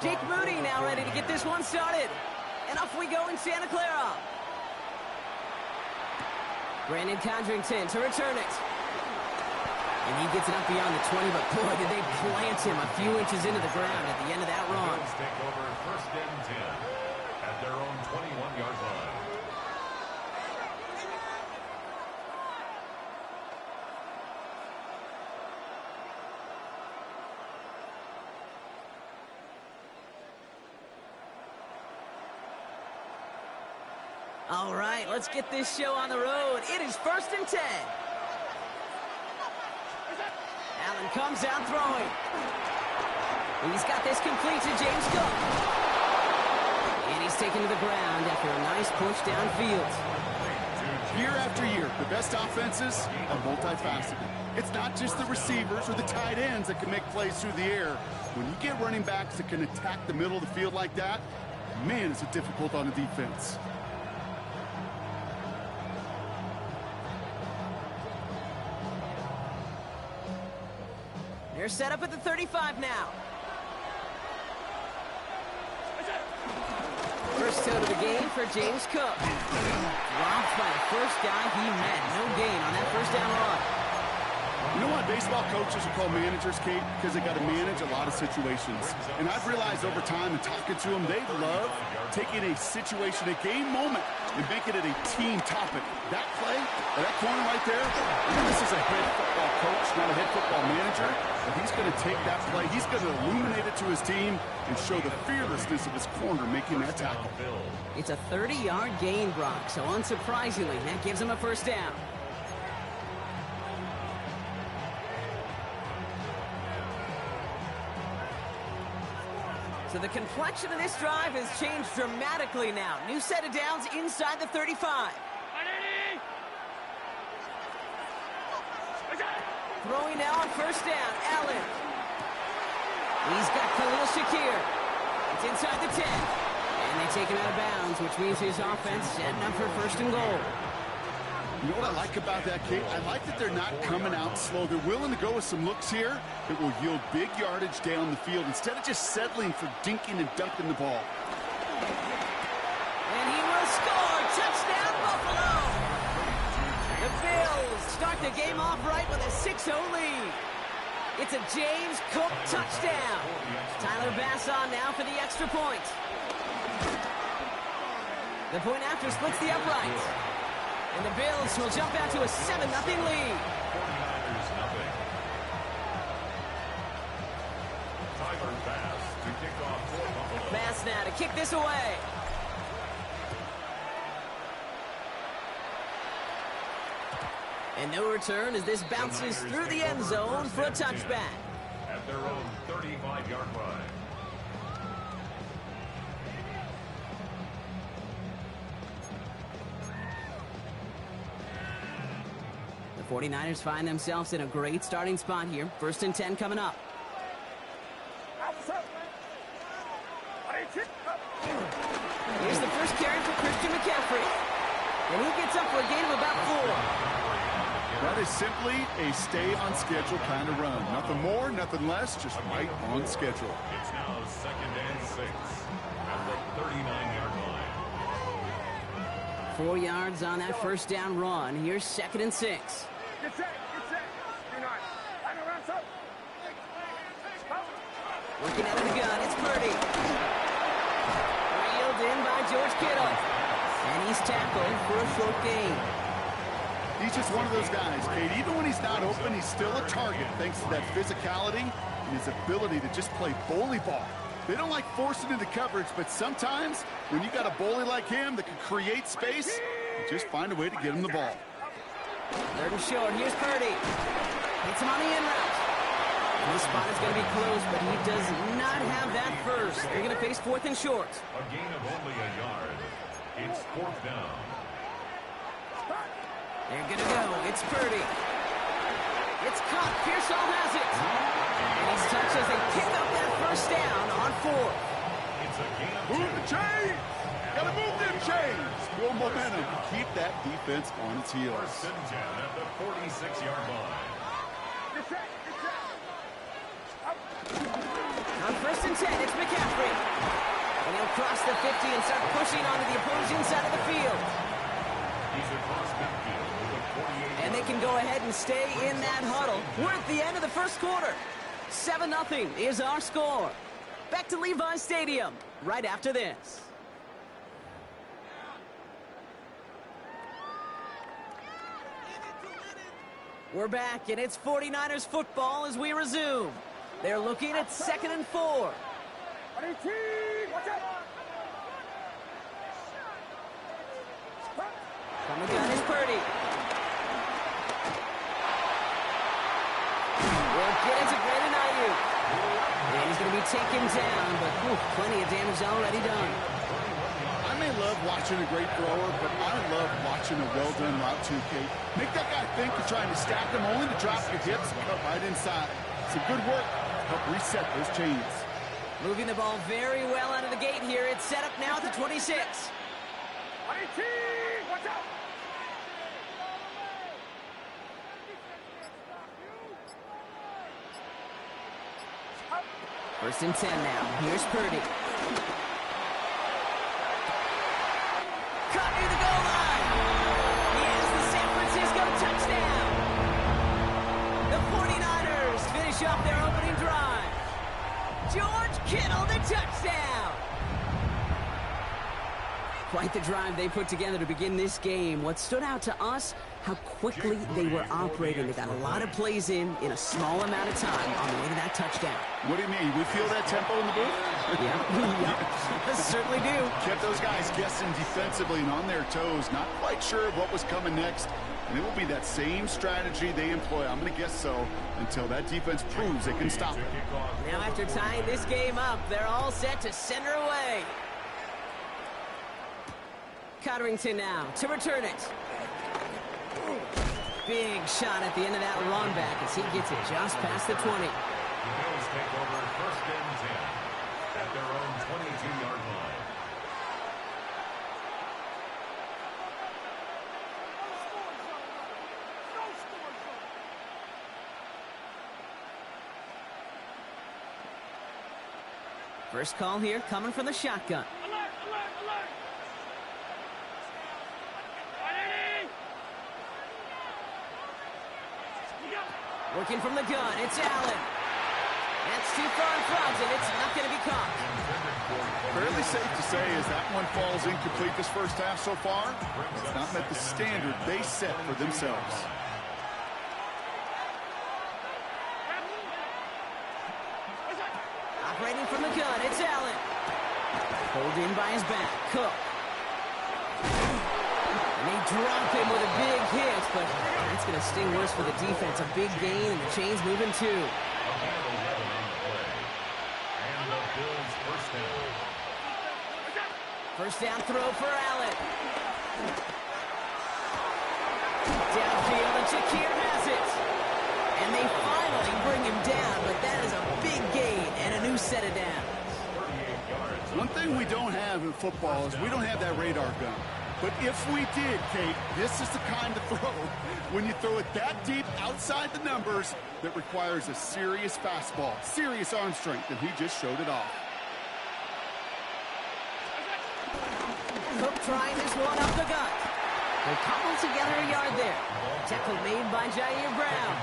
Jake Moody now ready to get this one started. And off we go in Santa Clara. Brandon Condrington to return it. And he gets it up beyond the 20, but boy, did they plant him a few inches into the ground at the end of that run. Take over first and 10 at their own 21-yard line. All right, let's get this show on the road. It is first and 10. Allen comes out throwing. He's got this complete to James Cook. And he's taken to the ground after a nice push downfield. Year after year, the best offenses are multifaceted. It's not just the receivers or the tight ends that can make plays through the air. When you get running backs that can attack the middle of the field like that, man, is it difficult on the defense. They're set up at the 35 now. First out of the game for James Cook. Dropped by the first guy he met. No gain on that first down run. You know why baseball coaches are called managers, Kate? Because they got to manage a lot of situations. And I've realized over time in talking to them, they love taking a situation, a game moment, and making it a team topic. That play, or that corner right there, this is a head football coach, not a head football manager. But he's going to take that play, he's going to illuminate it to his team and show the fearlessness of his corner making that tackle. It's a 30-yard gain, Brock, so unsurprisingly, that gives him a first down. So the complexion of this drive has changed dramatically now. New set of downs inside the 35. Throwing now on first down, Allen. He's got Khalil Shakir. It's inside the 10. And they take him out of bounds, which means his offense setting up for first and goal. You know what I like about that, Kate? I like that they're not coming out slow. They're willing to go with some looks here that will yield big yardage down the field instead of just settling for dinking and dunking the ball. And he will score! Touchdown, Buffalo! The Bills start the game off right with a 6-0 lead. It's a James Cook touchdown. Tyler Bass on now for the extra point. The point after splits the uprights. And the Bills will jump out to a 7-0 lead. Bass now to kick this away. And no return as this bounces through the end zone for a touchback. At their own 35-yard line. The 49ers find themselves in a great starting spot here. First and 10 coming up. Here's the first carry for Christian McCaffrey. And he gets up for a gain of about 4. That is simply a stay-on-schedule kind of run. Nothing more, nothing less, just right on schedule. It's now second and 6 at the 39-yard line. 4 yards on that first down run. Here's second and 6. Get set. Looking out of the gun, it's Purdy. Reeled in by George Kittle. And he's tackled for a short gain. He's just one of those guys, Kate. Even when he's not open, he's still a target thanks to that physicality and his ability to just play bully ball. They don't like forcing into coverage, but sometimes when you got a bully like him that can create space, you just find a way to get him the ball. Third and short. Here's Purdy. Hits him on the in route. And this spot is going to be close, but he does not have that first. They're going to face fourth and short. A gain of only a yard. It's fourth down. They're going to go. It's Purdy. It's caught. Pearsall has it. And he's touched as they pick up that first down on fourth. It's a gain of 2. Move the chains! Gotta move them chains! Build momentum. Keep that defense on its heels. First and 10 at the 46-yard line. On 1st and 10, it's McCaffrey. And he'll cross the 50 and start pushing onto the opposing side of the field. He's across midfield with a 48. And they can go ahead and stay in that huddle. We're at the end of the first quarter. 7-0 is our score. Back to Levi Stadium right after this. We're back, and it's 49ers football as we resume. They're looking at 2nd and 4. From the gun is Purdy. Will get it to Brandon Ayuk. And he's going to be taken down, but plenty of damage already done. I may love watching a great thrower, but I love watching a well-done route too, Kate. Make that guy think you're trying to stack him only to drop your hips and cut right inside. Some good work to help reset those chains. Moving the ball very well out of the gate here. It's set up now at the 26. Watch out! 1st and 10 now. Here's Purdy. Caught near the goal line. He has the San Francisco touchdown. The 49ers finish off their opening drive. George Kittle, the touchdown. Quite the drive they put together to begin this game. What stood out to us, how quickly they were operating. They got a lot of plays in a small amount of time on the way to that touchdown. What do you mean? We feel that tempo in the booth? Yeah, certainly do. Kept those guys guessing defensively and on their toes, not quite sure of what was coming next. And it will be that same strategy they employ, I'm going to guess so, until that defense proves they can stop it. Now after tying this game up, they're all set to send her away. Cotterington now to return it. Big shot at the end of that run back as he gets it just past the 20. The Bills take over 1st and 10 at their own 22-yard line. First call here coming from the shotgun. Working from the gun, it's Allen. That's too far in front, and it's not going to be caught. Fairly safe to say as that one falls incomplete this first half so far, it's not met the standard they set for themselves. Operating from the gun, it's Allen. Pulled in by his back, Cook. And they drop him with a big hit, but that's going to sting worse for the defense. A big gain, and the chain's moving too. And the Bills first down. First down throw for Allen. Downfield, and Shakir has it. And they finally bring him down, but that is a big gain and a new set of downs. One thing we don't have in football is we don't have that radar gun. But if we did, Kate, this is the kind of throw when you throw it that deep outside the numbers that requires a serious fastball, serious arm strength, and he just showed it off. Cook trying this one up the gut. They cobble together a yard there. Tackle made by Jair Brown.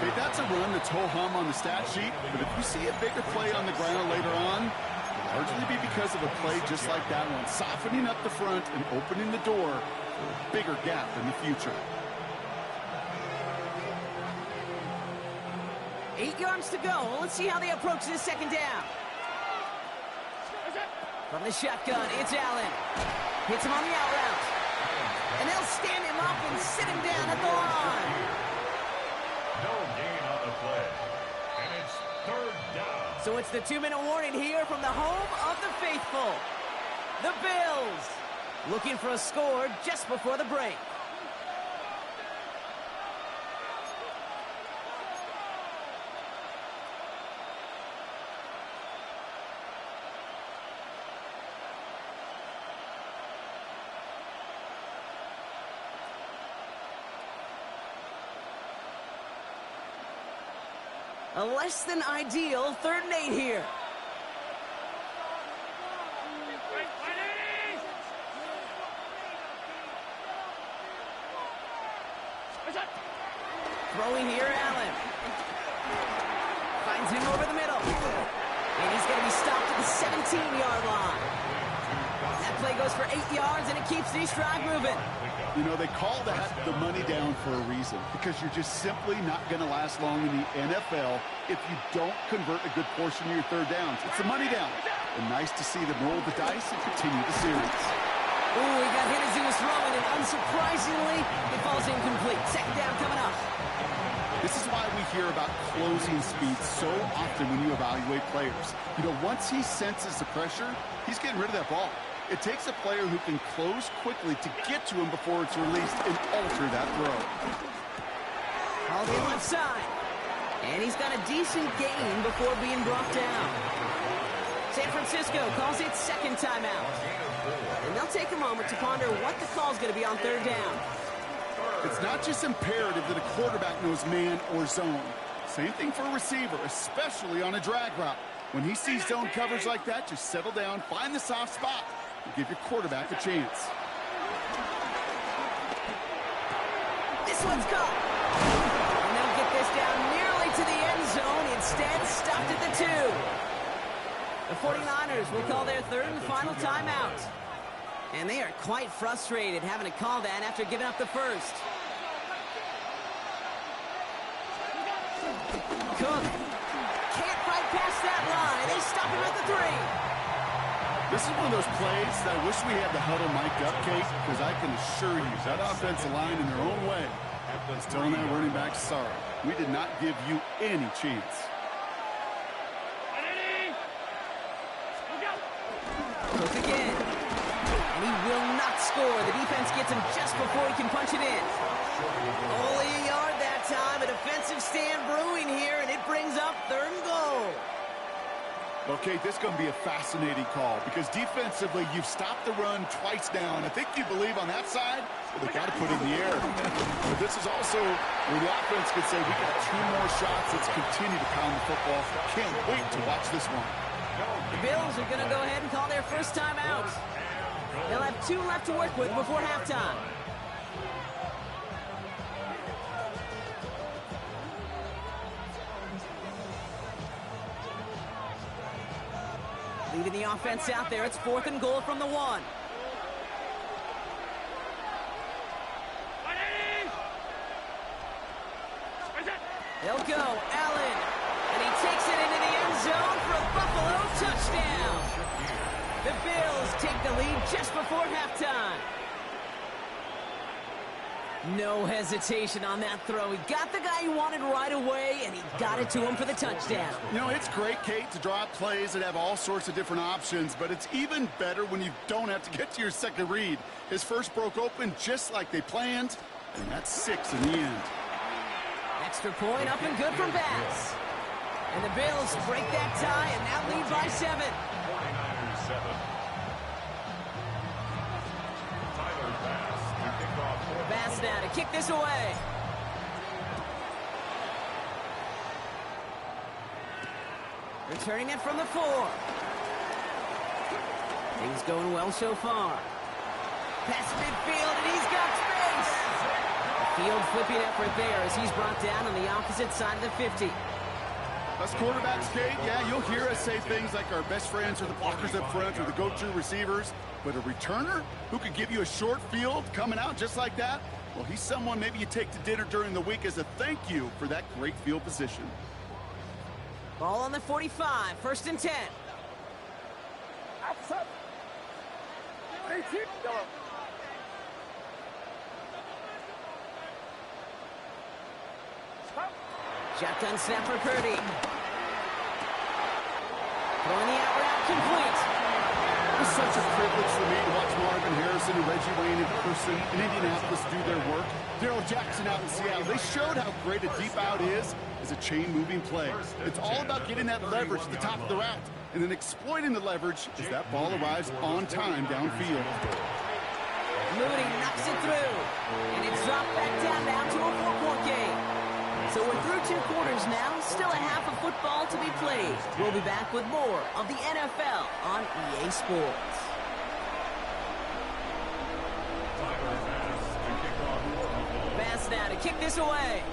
Okay, that's a run that's ho-hum on the stat sheet, but if you see a bigger play on the ground later on, largely be because of a play just like that one, softening up the front and opening the door for a bigger gap in the future. 8 yards to go. Let's see how they approach this second down. From the shotgun, it's Allen. Hits him on the out route. And they'll stand him up and sit him down at the line. No gain on the play. And it's 3rd down. So it's the 2-minute warning here from the home of the faithful. The Bills looking for a score just before the break. A less than ideal 3rd and 8 here. Throwing here, Allen. Finds him over the middle. And he's going to be stopped at the 17-yard line. That play goes for 8 yards, and it keeps this drive moving. You know, they call that the money down for a reason, because you're just simply not going to last long in the NFL if you don't convert a good portion of your 3rd downs. It's the money down. And nice to see them roll the dice and continue the series. Ooh, he got hit as he was throwing, and unsurprisingly, it falls incomplete. 2nd down coming up. This is why we hear about closing speed so often when you evaluate players. You know, once he senses the pressure, he's getting rid of that ball. It takes a player who can close quickly to get to him before it's released and alter that throw. All the left side. And he's got a decent gain before being brought down. San Francisco calls it 2nd timeout. And they'll take a moment to ponder what the call's going to be on 3rd down. It's not just imperative that a quarterback knows man or zone. Same thing for a receiver, especially on a drag route. When he sees zone coverage like that, just settle down, find the soft spot, and give your quarterback a chance. This one's caught. And they'll get this down nearly to the end zone. Instead, stopped at the 2. The 49ers will call their 3rd and final timeout. And they are quite frustrated having to call that after giving up the 1st. Cook can't fight past that line. They stop him at the 3. This is one of those plays that I wish we had the huddle mic'd up, Kate, because I can assure you that offensive line in their own way is telling that running back, sorry, we did not give you any chance. Cook again. And he will not score. The defense gets him just before he can punch it in. Only a yard that time. A defensive stand brewing here, and it brings up 3rd and goal. Okay, this is going to be a fascinating call because defensively, you've stopped the run twice now, and I think you believe on that side, well, they got to put it in the air. But this is also where the offense could say, we got 2 more shots. Let's continue to pound the football. Can't wait to watch this one. The Bills are going to go ahead and call their 1st time out. They'll have 2 left to work with before halftime. Leading the offense out there, it's 4th and goal from the 1. They'll go, Allen, and he takes it into the end zone for a Buffalo touchdown. The Bills take the lead just before halftime. No hesitation on that throw. He got the guy he wanted right away, and he got it to him for the touchdown. You know, it's great, Kate, to draw up plays that have all sorts of different options, but it's even better when you don't have to get to your second read. His first broke open just like they planned, and that's 6 in the end. Extra point up and good from Bass. And the Bills break that tie and now lead by 7. 49ers 7. Tyler Bass to kick off. Bass now to kick this away. Returning it from the 4. Things going well so far. Past midfield, and he's got space. Field flipping effort there as he's brought down on the opposite side of the 50. Us quarterbacks, Kate, yeah, you'll hear us say things like our best friends are the blockers up front or the go-to receivers, but a returner who could give you a short field coming out just like that, well, he's someone maybe you take to dinner during the week as a thank you for that great field position. Ball on the 45, 1st and 10. Shotgun snap for Purdy. Throwing the out route complete. It was such a privilege for me to watch Marvin Harrison and Reggie Wayne in person in Indianapolis do their work. Darrell Jackson out in Seattle. They showed how great a deep out is as a chain-moving play. It's all about getting that leverage at the top of the route and then exploiting the leverage as that ball arrives on time downfield. Moody knocks it through, and it's dropped back down to a 4-point game. So we're through 2 quarters now, still a half of football to be played. We'll be back with more of the NFL on EA Sports. Pass now to kick this away.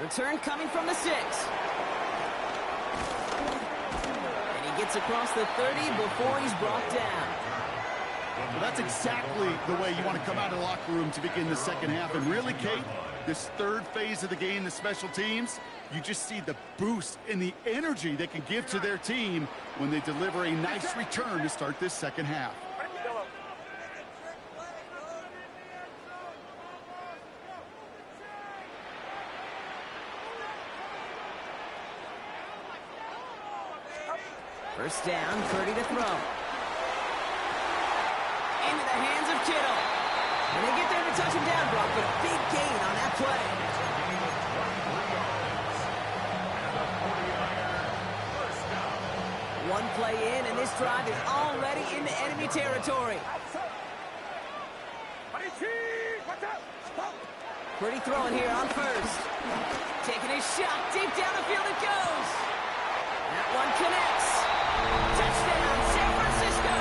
Return coming from the 6. And he gets across the 30 before he's brought down. Well, that's exactly the way you want to come out of the locker room to begin the second half. And really, Kate, this third phase of the game, the special teams, you just see the boost and the energy they can give to their team when they deliver a nice return to start this second half. First down, 30 to throw. Into the hands of Kittle. And they get there to touch him down, Brock, but a big gain on that play. One play in, and this drive is already into enemy territory. Pretty throwing here on first. Taking his shot, deep down the field it goes. That one connects. Touchdown, San Francisco.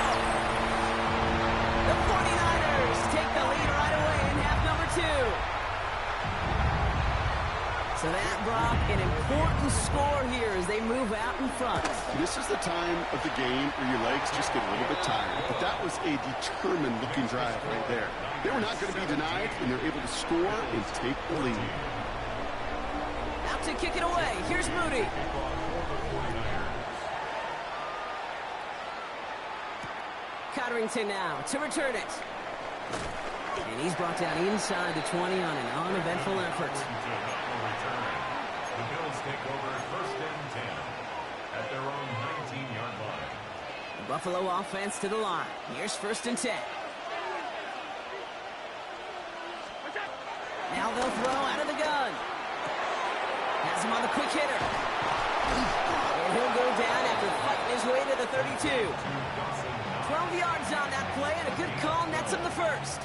The 49ers take the lead right away in half number 2. So that, Brock, an important score here as they move out in front. This is the time of the game where your legs just get a little bit tired. But that was a determined-looking drive right there. They were not going to be denied, and they're able to score and take the lead. Out to kick it away. Here's Moody. Cotterington now to return it. And he's brought down inside the 20 on an uneventful effort. The Bills take over first and 10 at their own 19-yard line. The Buffalo offense to the line. Here's first and 10. Now they'll throw out of the gun. Has him on the quick hitter. And he'll go down after fighting his way to the 32. 12 yards on that play, and a good call nets him the first.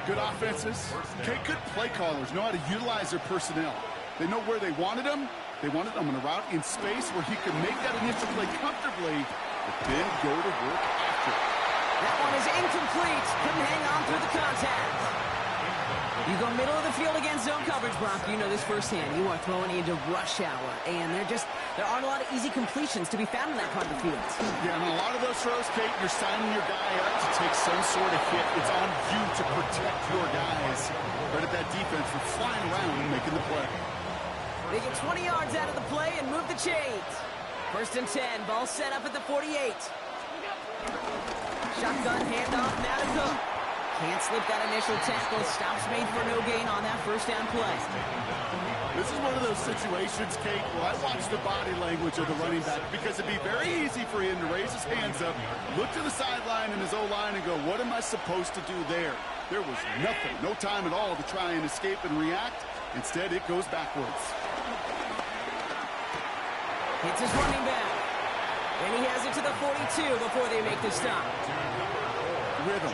Good offenses. Okay, good play callers know how to utilize their personnel. They know where they wanted him. They wanted him on a route in space where he could make that initial play comfortably, but then go to work after it. That one is incomplete. Couldn't hang on through the contact. You go middle of the field against zone coverage, Brock. You know this firsthand. You are throwing into rush hour, and there aren't a lot of easy completions to be found in that part of the field. Yeah, and a lot of those throws, Kate, you're signing your guy up to take some sort of hit. It's on you to protect your guys. Credit that defense for flying around and making the play. They get 20 yards out of the play and move the chains. First and 10, ball set up at the 48. Shotgun handoff now to Cook. Can't slip that initial tackle. Stops made for no gain on that first down play. This is one of those situations, Kate, where I watch the body language of the running back because it'd be very easy for him to raise his hands up, look to the sideline and his O-line and go, what am I supposed to do there? There was nothing, no time at all to try and escape and react. Instead, it goes backwards. It's his running back. And he has it to the 42 before they make the stop. Rhythm.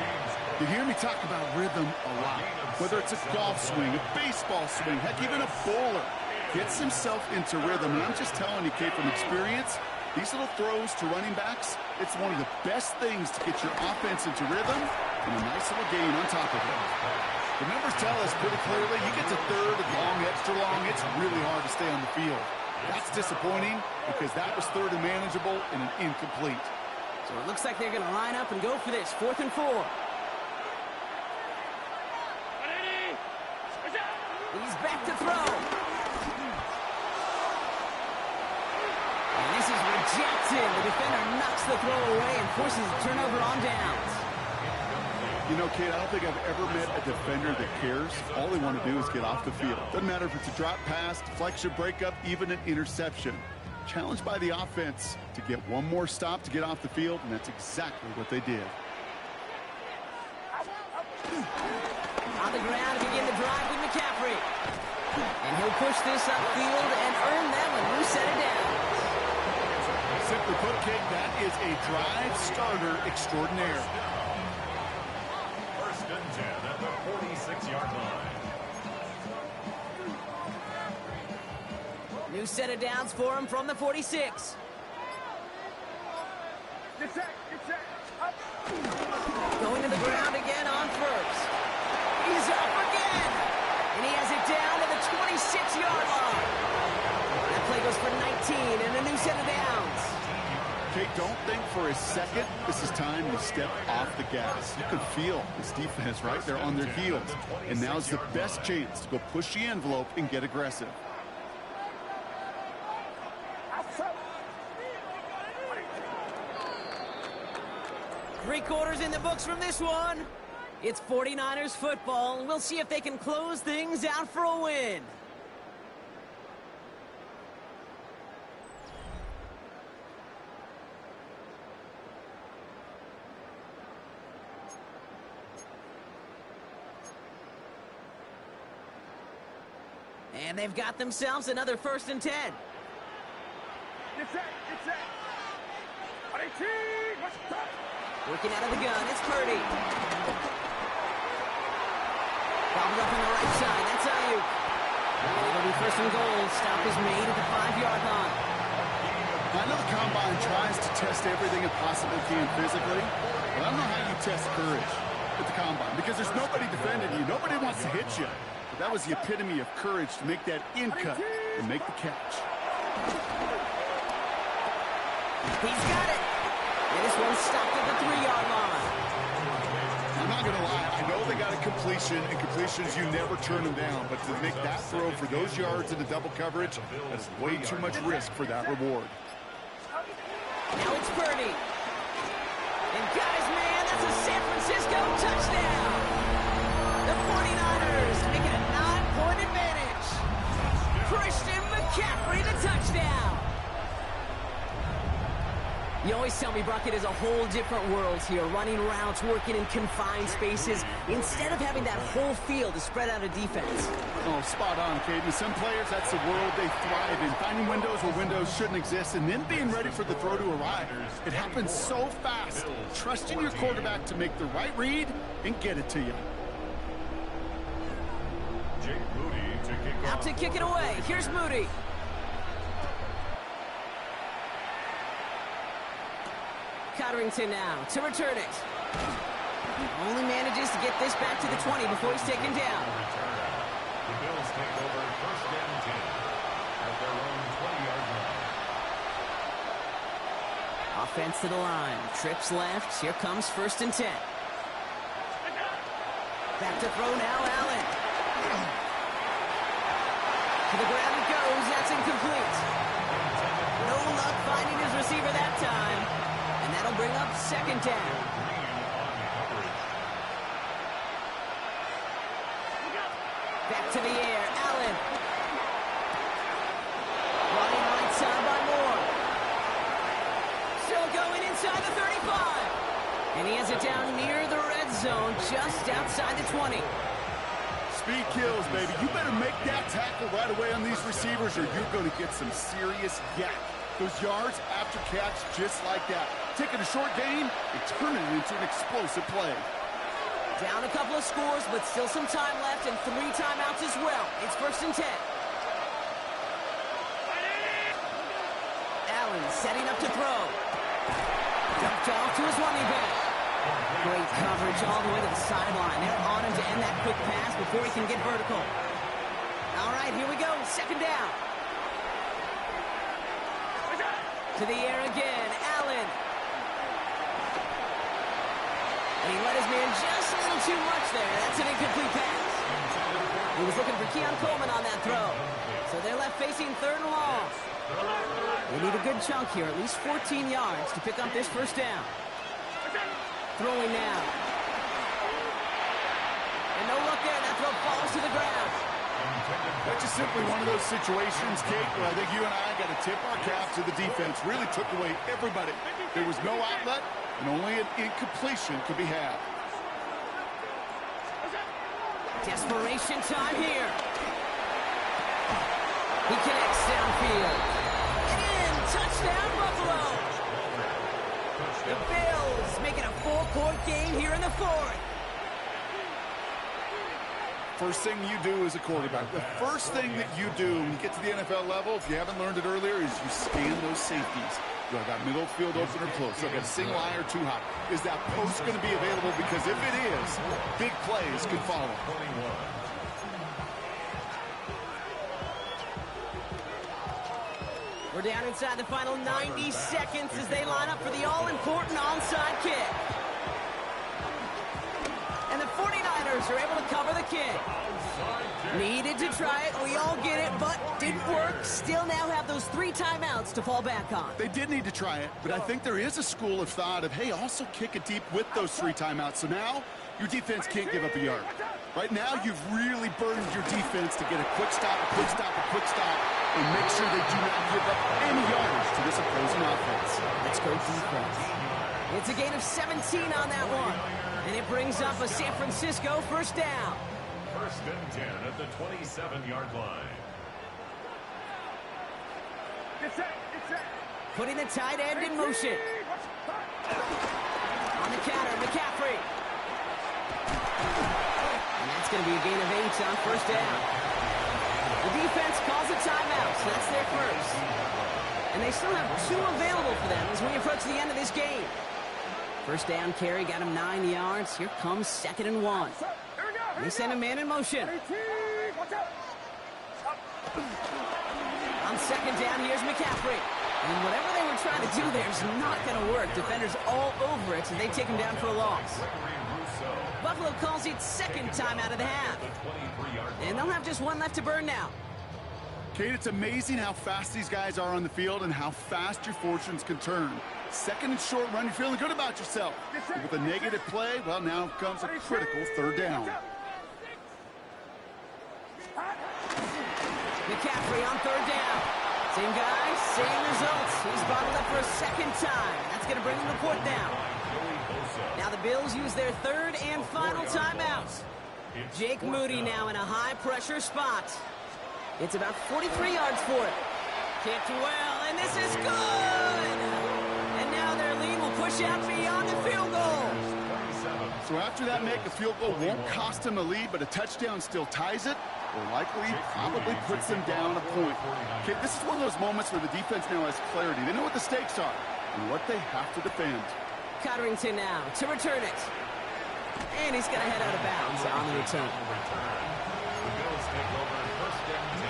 You hear me talk about rhythm a lot. Whether it's a golf swing, a baseball swing, heck, even a bowler gets himself into rhythm. And I'm just telling you, Kate, from experience, these little throws to running backs, it's one of the best things to get your offense into rhythm and a nice little gain on top of it. The numbers tell us pretty clearly, you get to third and long, extra long, it's really hard to stay on the field. That's disappointing because that was third and manageable and an incomplete. So it looks like they're going to line up and go for this. 4th and 4. He's back to throw. And this is rejected. The defender knocks the throw away and forces a turnover on downs. You know, Kate, I don't think I've ever met a defender that cares. All they want to do is get off the field. Doesn't matter if it's a drop pass, deflection, breakup, even an interception. Challenged by the offense to get one more stop to get off the field, and that's exactly what they did. On the ground to begin the drive with McCaffrey. And he'll push this upfield and earn them a new set of downs. Simply put, Kate, that is a drive starter extraordinaire. First and 10 at the 46. 6-yard line. New set of downs for him from the 46. Going to the ground again on first. He's up again. And he has it down to the 26-yard line. That play goes for 19 and a new set of downs. Okay, don't think for a second this is time to step off the gas. You can feel this defense right there on their heels. And now's the best chance to go push the envelope and get aggressive. Three quarters in the books from this one. It's 49ers football, and we'll see if they can close things out for a win. And they've got themselves another 1st and 10. Working out of the gun, it's Purdy. Bobbled up on the right side, that's Ayuk. And it'll be 1st and goal. Stop is made at the 5-yard line. I know the combine tries to test everything it possibly can physically, but I don't know how you test courage at the combine because there's nobody defending you. Nobody wants to hit you. But that was the epitome of courage to make that in cut and make the catch. He's got it. And this one's stopped at the 3-yard line. I'm not going to lie. I know they got a completion, and completions, you never turn them down. But to make that throw for those yards in the double coverage, that's way too much risk for that reward. Now it's Purdy. And guys, man, that's a San Francisco touchdown. The 49ers make it a 9-point advantage. Christian McCaffrey, the touchdown. You always tell me, Brock, it is a whole different world here, running routes, working in confined spaces, instead of having that whole field to spread out a defense. Oh, spot on, Caden. Some players, that's the world they thrive in, finding windows where windows shouldn't exist, and then being ready for the throw to arrive. It happens so fast. Trusting your quarterback to make the right read and get it to you. Out to kick it away. Here's Moody. Cotterington now to return it. Only manages to get this back to the 20 before he's taken down. The Bills take over 1st and 10 at their own 20-yard line. Offense to the line. Trips left. Here comes 1st and 10. Back to throw now, Allen. To the ground it goes. That's incomplete. No luck finding his receiver that time. And that'll bring up 2nd down. Back to the air, Allen. Running right side by Moore. Still going inside the 35. And he has it down near the red zone, just outside the 20. Speed kills, baby. You better make that tackle right away on these receivers or you're going to get some serious yak. Those yards after catch just like that. Taking a short gain and turning it into an explosive play. Down a couple of scores, but still some time left and 3 timeouts as well. It's 1st and 10. Allen setting up to throw. Dumped off to his running back. Great coverage all the way to the sideline. They're on him to end that quick pass before he can get vertical. All right, here we go. 2nd down. To the air again, Allen. And he let his man just a little too much there. That's an incomplete pass. He was looking for Keon Coleman on that throw. So they're left facing 3rd and long. They need a good chunk here, at least 14 yards to pick up this 1st down. Throwing now. And no luck there. That throw falls to the ground. That's just simply one of those situations, Kate, where I think you and I got to tip our cap to the defense. Really took away everybody. There was no outlet, and only an incompletion could be had. Desperation time here. He connects downfield. And touchdown, Buffalo. The Bills making a 4-point game here in the 4th. first thing you do as a quarterback, the first thing that you do when you get to the NFL level, if you haven't learned it earlier, is you scan those safeties. Do I got middle field open or close? Do I got a single eye or too high? Is that post going to be available? Because if it is, big plays can follow. We're down inside the final 90 seconds as they line up for the all-important onside kick. And the 49ers are able to cover the kick. Needed to try it, we all get it, but didn't work. Still now have those 3 timeouts to fall back on. They did need to try it, but I think there is a school of thought of, hey, also kick it deep with those 3 timeouts. So now your defense can't give up a yard. Right now, you've really burdened your defense to get a quick stop, a quick stop, a quick stop, and make sure they do not give up any yards to this opposing offense. Let's go defense. It's a gain of 17 on that one. And it brings up a San Francisco first down. First and 10 at the 27-yard line. Putting the tight end in motion. On the counter, McCaffrey. And that's going to be a gain of 8 on first down. The defense calls a timeout, so that's their first. And they still have 2 available for them as we approach the end of this game. First down carry got him 9 yards. Here comes 2nd and 1. They send a man in motion. On 2nd down, here's McCaffrey. And whatever they were trying to do there is not going to work. Defenders all over it, so they take him down for a loss. Buffalo calls it 2nd time out of the half. And they'll have just 1 left to burn now. Kate, it's amazing how fast these guys are on the field and how fast your fortunes can turn. 2nd and short run, you're feeling good about yourself. But with a negative play, well, now comes a critical 3rd down. McCaffrey on 3rd down. Same guy, same results. He's bottled up for a 2nd time. That's going to bring him to 4th down. Now the Bills use their 3rd and final timeout. Jake Moody now in a high-pressure spot. It's about 43 yards for it. Kicked well, and this is good! And now their lead will push out beyond the field goal. So after that make, a field goal won't cost them a lead, but a touchdown still ties it, or likely probably puts them down a point. Okay, this is one of those moments where the defense now has clarity. They know what the stakes are and what they have to defend. Cotterington now to return it. And he's going to head out of bounds on the return. The Bills take over first and 10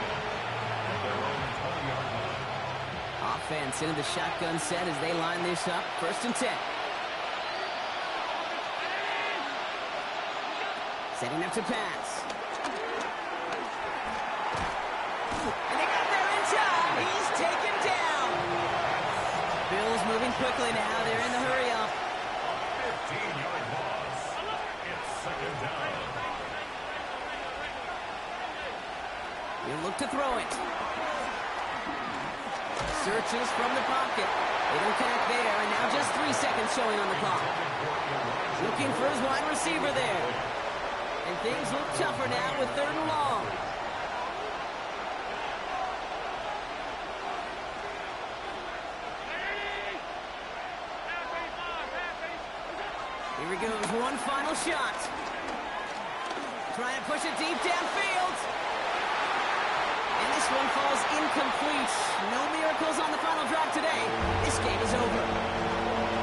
at their own 20-yard line. Offense into the shotgun set as they line this up. 1st and 10. Setting up to pass. And they got there in time. He's taken down. Bills moving quickly now. They're in the hurry up. 15-yard loss. It's 2nd down. You look to throw it. Searches from the pocket. They don't connect there, and now just 3 seconds showing on the clock. Looking for his wide receiver there. And things look tougher now with 3rd and long. Here he goes, one final shot. Trying to push it deep downfield. And this one falls incomplete. No miracles on the final drive today. This game is over.